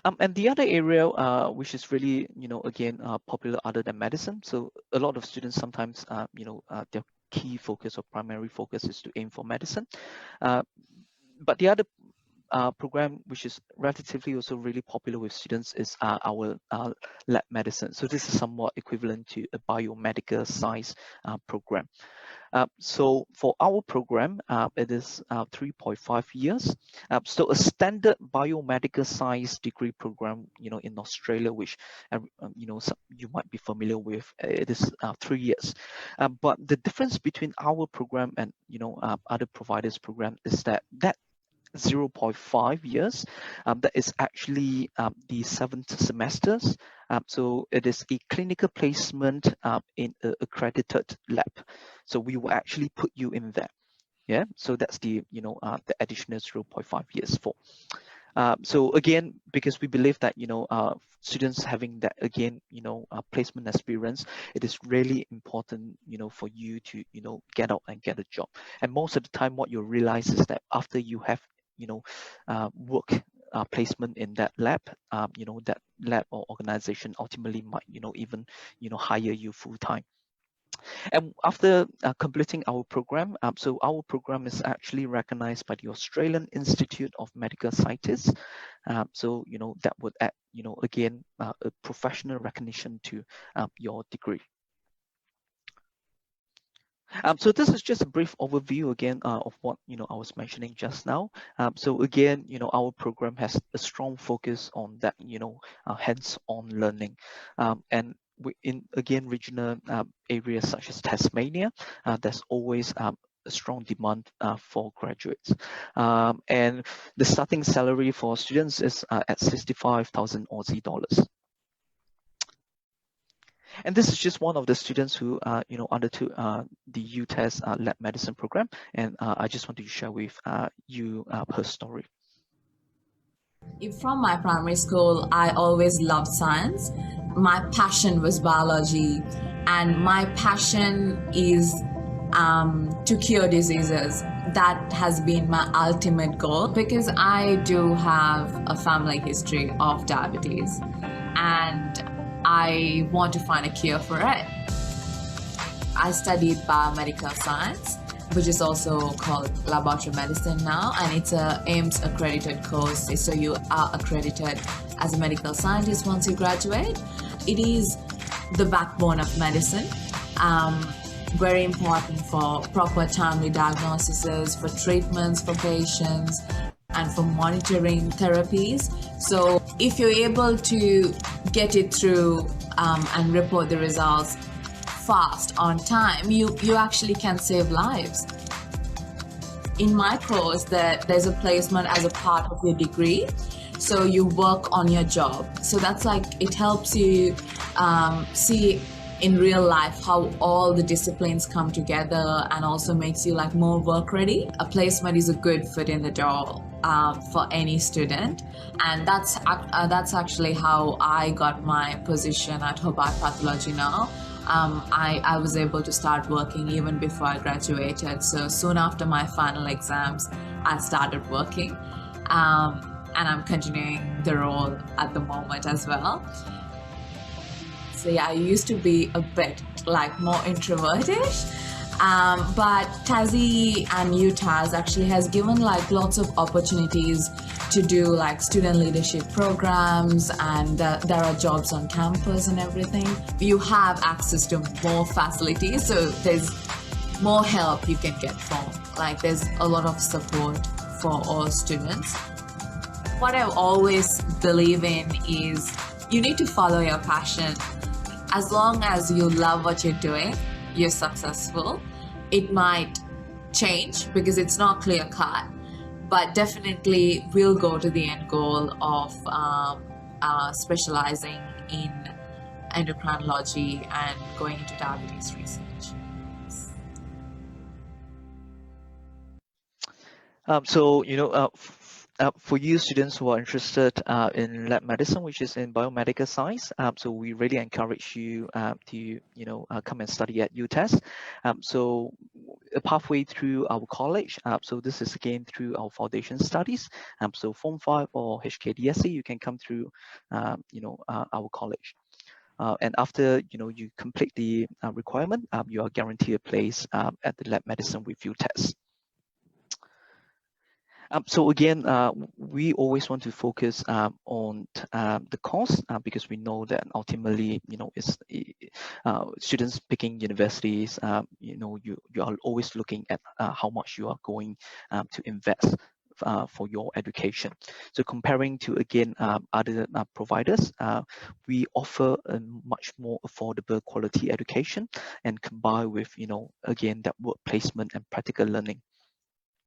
And the other area, which is really, again, popular other than medicine. So a lot of students sometimes, their key focus or primary focus is to aim for medicine. But the other program, which is relatively also really popular with students, is our lab medicine. So this is somewhat equivalent to a biomedical science program. So for our program, it is 3.5 years. So a standard biomedical science degree program, in Australia, which you might be familiar with, it is 3 years. But the difference between our program and other providers' program is that 0.5 years, that is actually the 7 semesters. So it is a clinical placement in an accredited lab. So we will actually put you in there. Yeah, so that's the the additional 0.5 years for. So again, because we believe that students having that placement experience, it is really important for you to get out and get a job. And most of the time, what you realize is that after you have work placement in that lab, that lab or organization ultimately might even hire you full time. And after completing our program, so our program is actually recognized by the Australian Institute of Medical Scientists. So that would add again a professional recognition to your degree. So this is just a brief overview again of what I was mentioning just now. So again, our program has a strong focus on that hands-on learning, and in again regional areas such as Tasmania, there's always a strong demand for graduates, and the starting salary for students is at 65,000 Aussie dollars. And this is just one of the students who, undertook the UTas lab medicine program. And I just wanted to share with you her story. From my primary school, I always loved science. My passion was biology, and my passion is to cure diseases. That has been my ultimate goal, because I do have a family history of diabetes, and I want to find a cure for it. I studied biomedical science, which is also called laboratory medicine now, and it's a AIMS accredited course. So you are accredited as a medical scientist once you graduate. It is the backbone of medicine. Very important for proper timely diagnoses, for treatments for patients, and for monitoring therapies. So if you're able to get it through and report the results fast, on time, you actually can save lives. In my course, there's a placement as a part of your degree. So you work on your job. So that's like, it helps you see in real life how all the disciplines come together, and also makes you like more work ready. A placement is a good foot in the door for any student, and that's actually how I got my position at Hobart Pathology now. I was able to start working even before I graduated. So soon after my final exams, I started working, and I'm continuing the role at the moment as well. So yeah, I used to be a bit like more introvertish, but Tassie and UTas actually has given like lots of opportunities to do like student leadership programs, and there are jobs on campus and everything. You have access to more facilities, so there's more help you can get from. Like there's a lot of support for all students. What I always believe in is you need to follow your passion. As long as you love what you're doing, you're successful. It might change because it's not clear cut, but definitely we'll go to the end goal of specializing in endocrinology and going into diabetes research. So For you students who are interested in lab medicine, which is in biomedical science, so we really encourage you to come and study at UTas. So a pathway through our college. So this is again through our foundation studies. So Form 5 or HKDSE, you can come through our college. And after you complete the requirement, you are guaranteed a place at the lab medicine with UTas. So again, we always want to focus on the cost because we know that ultimately, it's students picking universities. You are always looking at how much you are going to invest for your education. So comparing to again other providers, we offer a much more affordable quality education and combined with again that work placement and practical learning.